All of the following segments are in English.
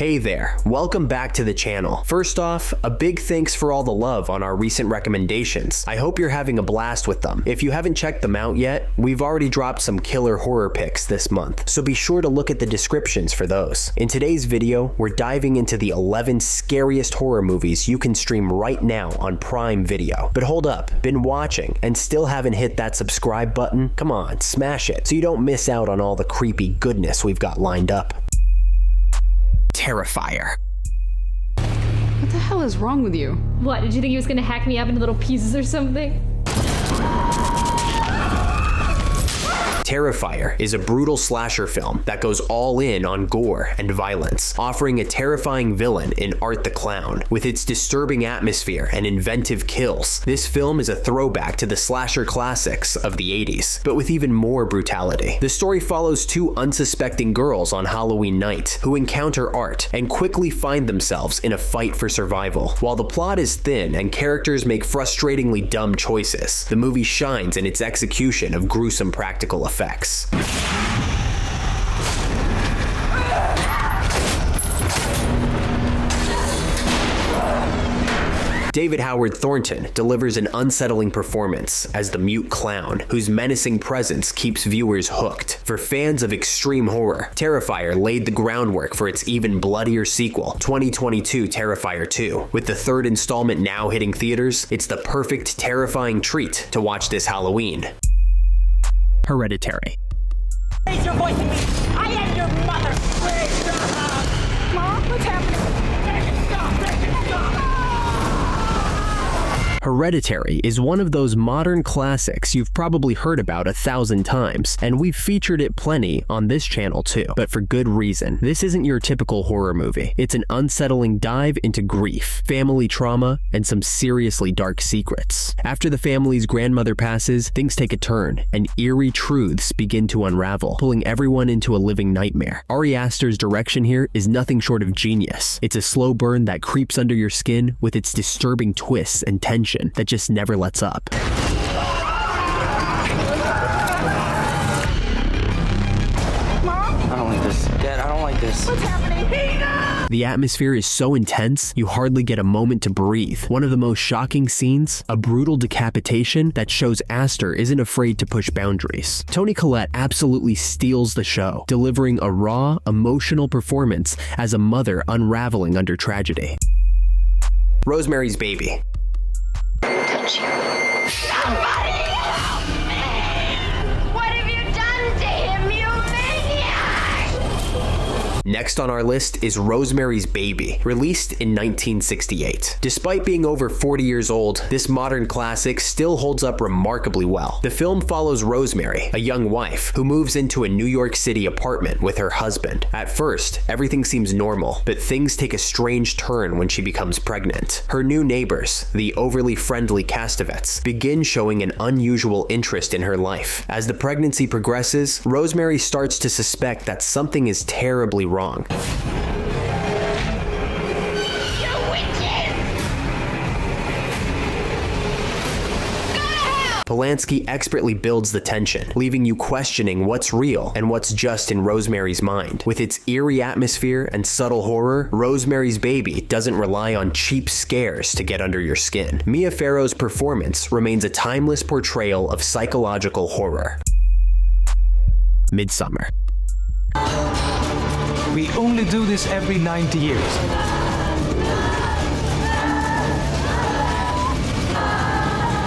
Hey there, welcome back to the channel. First off, a big thanks for all the love on our recent recommendations. I hope you're having a blast with them. If you haven't checked them out yet, we've already dropped some killer horror picks this month, so be sure to look at the descriptions for those. In today's video, we're diving into the 11 scariest horror movies you can stream right now on Prime Video. But hold up, been watching and still haven't hit that subscribe button? Come on, smash it so you don't miss out on all the creepy goodness we've got lined up. Terrifier. What the hell is wrong with you? What, did you think he was gonna hack me up into little pieces or something? Terrifier is a brutal slasher film that goes all in on gore and violence, offering a terrifying villain in Art the Clown. With its disturbing atmosphere and inventive kills, this film is a throwback to the slasher classics of the 80s, but with even more brutality. The story follows two unsuspecting girls on Halloween night who encounter Art and quickly find themselves in a fight for survival. While the plot is thin and characters make frustratingly dumb choices, the movie shines in its execution of gruesome practical effects. David Howard Thornton delivers an unsettling performance as the mute clown, whose menacing presence keeps viewers hooked. For fans of extreme horror, Terrifier laid the groundwork for its even bloodier sequel, 2022 Terrifier 2. With the third installment now hitting theaters, it's the perfect terrifying treat to watch this Halloween. Hereditary. Raise your voice at me! I am your mother! Please stop! Mom, what's happening? Make it stop! Make it stop! Hereditary is one of those modern classics you've probably heard about 1,000 times, and we've featured it plenty on this channel too, but for good reason. This isn't your typical horror movie. It's an unsettling dive into grief, family trauma, and some seriously dark secrets. After the family's grandmother passes, things take a turn, and eerie truths begin to unravel, pulling everyone into a living nightmare. Ari Aster's direction here is nothing short of genius. It's a slow burn that creeps under your skin with its disturbing twists and tension that just never lets up. I don't like this. Dad, I don't like this. What's happening? Peter! The atmosphere is so intense, you hardly get a moment to breathe. One of the most shocking scenes, a brutal decapitation that shows Aster isn't afraid to push boundaries. Toni Collette absolutely steals the show, delivering a raw, emotional performance as a mother unraveling under tragedy. Rosemary's Baby. Somebody help me! What have you done to him, you maniac? Next on our list is Rosemary's Baby, released in 1968. Despite being over 40 years old, this modern classic still holds up remarkably well. The film follows Rosemary, a young wife, who moves into a New York City apartment with her husband. At first, everything seems normal, but things take a strange turn when she becomes pregnant. Her new neighbors, the overly friendly Castevets, begin showing an unusual interest in her life. As the pregnancy progresses, Rosemary starts to suspect that something is terribly wrong. Polanski expertly builds the tension, leaving you questioning what's real and what's just in Rosemary's mind. With its eerie atmosphere and subtle horror, Rosemary's Baby doesn't rely on cheap scares to get under your skin. Mia Farrow's performance remains a timeless portrayal of psychological horror. Midsummer. We only do this every 90 years.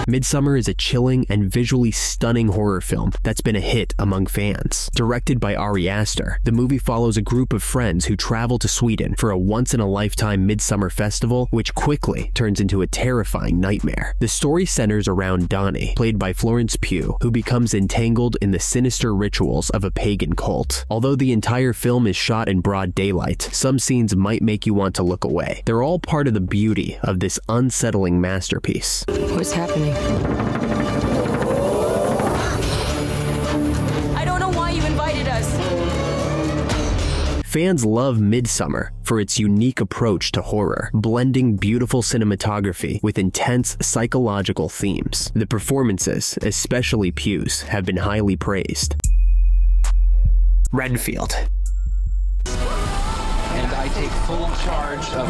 Midsummer is a chilling and visually stunning horror film that's been a hit among fans. Directed by Ari Aster, the movie follows a group of friends who travel to Sweden for a once-in-a-lifetime midsummer festival, which quickly turns into a terrifying nightmare. The story centers around Donnie, played by Florence Pugh, who becomes entangled in the sinister rituals of a pagan cult. Although the entire film is shot in broad daylight, some scenes might make you want to look away. They're all part of the beauty of this unsettling masterpiece. What's happening? I don't know why you invited us. Fans love Midsummer for its unique approach to horror, blending beautiful cinematography with intense psychological themes. The performances, especially Pugh's, have been highly praised. Renfield. And I take full charge of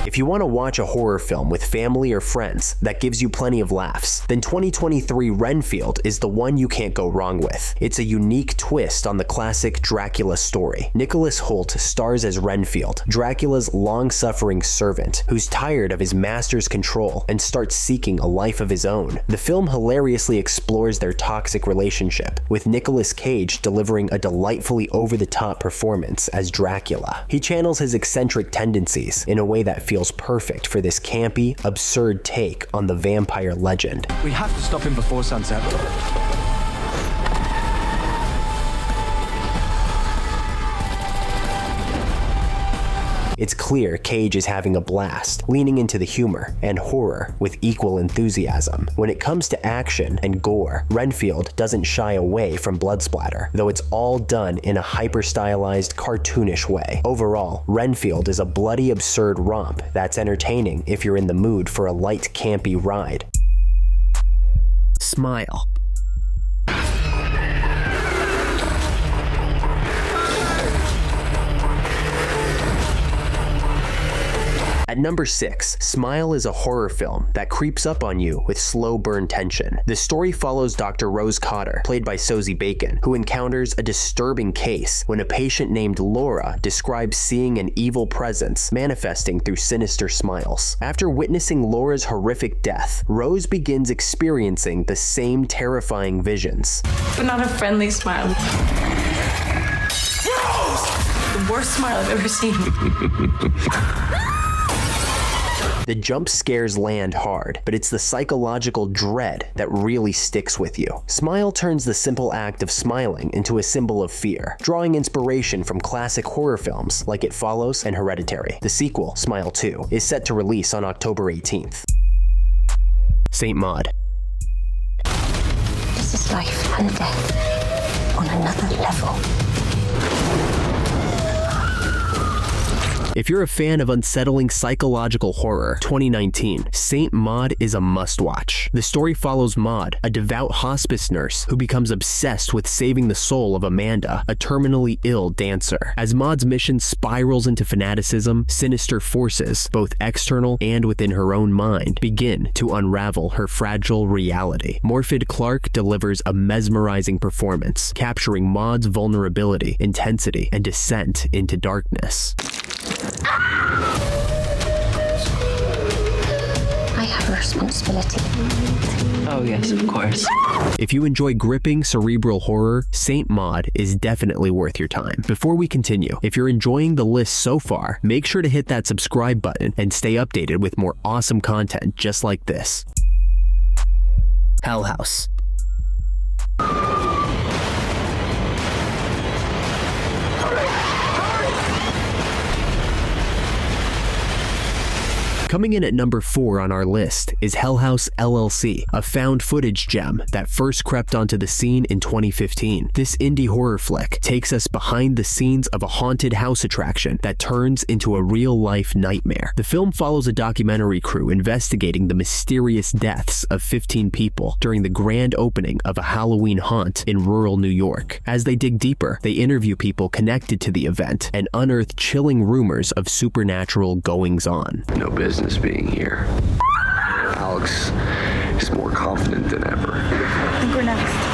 If you want to watch a horror film with family or friends that gives you plenty of laughs, then 2023 Renfield is the one you can't go wrong with. It's a unique twist on the classic Dracula story. Nicholas Hoult stars as Renfield, Dracula's long-suffering servant, who's tired of his master's control and starts seeking a life of his own. The film hilariously explores their toxic relationship, with Nicolas Cage delivering a delightfully over-the-top performance as Dracula. He channels his eccentric tendencies in a way that feels perfect for this campy, absurd take on the vampire legend. We have to stop him before sunset. It's clear Cage is having a blast, leaning into the humor and horror with equal enthusiasm. When it comes to action and gore, Renfield doesn't shy away from blood splatter, though it's all done in a hyper-stylized, cartoonish way. Overall, Renfield is a bloody, absurd romp that's entertaining if you're in the mood for a light, campy ride. Smile. At number 6, Smile is a horror film that creeps up on you with slow burn tension. The story follows Dr. Rose Cotter, played by Sosie Bacon, who encounters a disturbing case when a patient named Laura describes seeing an evil presence manifesting through sinister smiles. After witnessing Laura's horrific death, Rose begins experiencing the same terrifying visions. But not a friendly smile. The worst smile I've ever seen. The jump scares land hard, but it's the psychological dread that really sticks with you. Smile turns the simple act of smiling into a symbol of fear, drawing inspiration from classic horror films like It Follows and Hereditary. The sequel, Smile 2, is set to release on October 18th. Saint Maud. This is life and death on another level. If you're a fan of unsettling psychological horror, 2019, Saint Maud is a must-watch. The story follows Maud, a devout hospice nurse who becomes obsessed with saving the soul of Amanda, a terminally ill dancer. As Maud's mission spirals into fanaticism, sinister forces, both external and within her own mind, begin to unravel her fragile reality. Morfydd Clark delivers a mesmerizing performance, capturing Maud's vulnerability, intensity, and descent into darkness. I have a responsibility. Oh yes, of course. If you enjoy gripping cerebral horror, Saint Maud is definitely worth your time. Before we continue, if you're enjoying the list so far, make sure to hit that subscribe button and stay updated with more awesome content just like this. Hell House. Coming in at number 4 on our list is House LLC, a found footage gem that first crept onto the scene in 2015. This indie horror flick takes us behind the scenes of a haunted house attraction that turns into a real-life nightmare. The film follows a documentary crew investigating the mysterious deaths of 15 people during the grand opening of a Halloween haunt in rural New York. As they dig deeper, they interview people connected to the event and unearth chilling rumors of supernatural goings-on. No business being here. Alex is more confident than ever. I think we're next.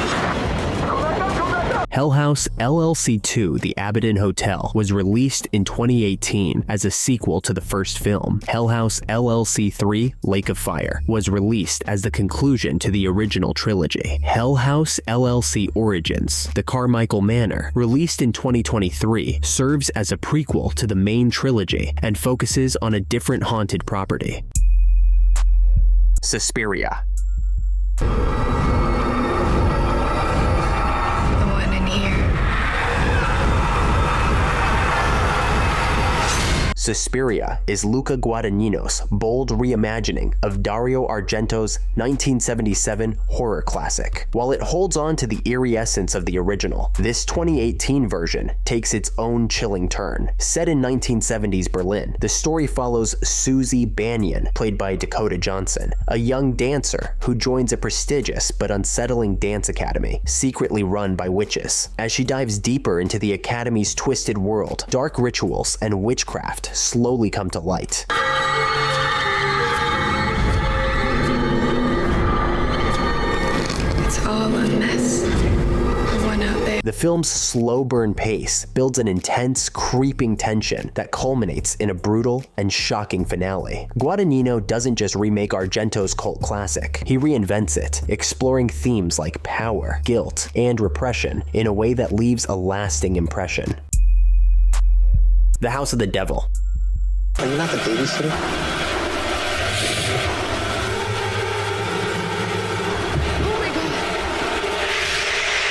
House LLC 2, The Abaddon Hotel, was released in 2018 as a sequel to the first film. House LLC 3, Lake of Fire, was released as the conclusion to the original trilogy. House LLC Origins, The Carmichael Manor, released in 2023, serves as a prequel to the main trilogy and focuses on a different haunted property. Suspiria. Suspiria is Luca Guadagnino's bold reimagining of Dario Argento's 1977 horror classic. While it holds on to the eerie essence of the original, this 2018 version takes its own chilling turn. Set in 1970s Berlin, the story follows Susie Banyan, played by Dakota Johnson, a young dancer who joins a prestigious but unsettling dance academy, secretly run by witches. As she dives deeper into the academy's twisted world, dark rituals and witchcraft slowly come to light. It's all a mess. The one out there. The film's slow burn pace builds an intense, creeping tension that culminates in a brutal and shocking finale. Guadagnino doesn't just remake Argento's cult classic, he reinvents it, exploring themes like power, guilt, and repression in a way that leaves a lasting impression. The House of the Devil. Are you not the babysitter?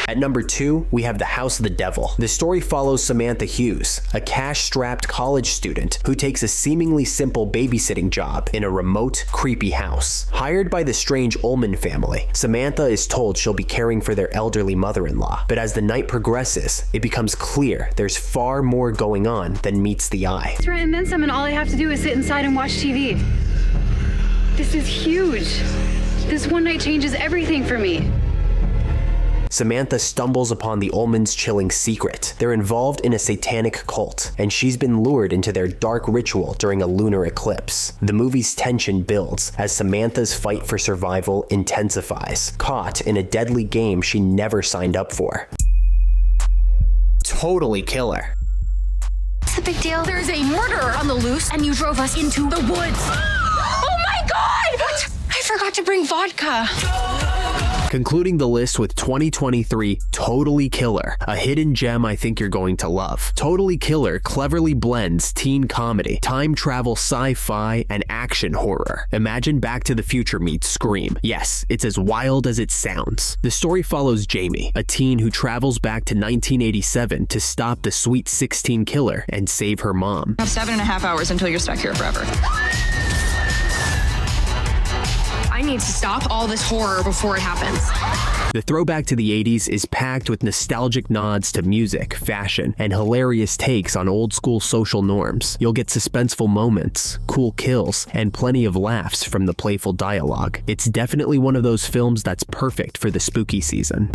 At number 2, we have The House of the Devil. The story follows Samantha Hughes, a cash-strapped college student who takes a seemingly simple babysitting job in a remote, creepy house. Hired by the strange Ullman family, Samantha is told she'll be caring for their elderly mother-in-law. But as the night progresses, it becomes clear there's far more going on than meets the eye. It's right, Midsummer, and all I have to do is sit inside and watch TV. This is huge. This one night changes everything for me. Samantha stumbles upon the Ullman's chilling secret. They're involved in a satanic cult, and she's been lured into their dark ritual during a lunar eclipse. The movie's tension builds as Samantha's fight for survival intensifies, caught in a deadly game she never signed up for. Totally killer. What's the big deal? There's a murderer on the loose, and you drove us into the woods. Oh my God! What? I forgot to bring vodka. Concluding the list with 2023 Totally Killer, a hidden gem I think you're going to love. Totally Killer cleverly blends teen comedy, time travel sci-fi, and action horror. Imagine Back to the Future meets Scream. Yes, it's as wild as it sounds. The story follows Jamie, a teen who travels back to 1987 to stop the Sweet 16 killer and save her mom. You have 7.5 hours until you're stuck here forever. I need to stop all this horror before it happens. The throwback to the 80s is packed with nostalgic nods to music, fashion, and hilarious takes on old-school social norms. You'll get suspenseful moments, cool kills, and plenty of laughs from the playful dialogue. It's definitely one of those films that's perfect for the spooky season.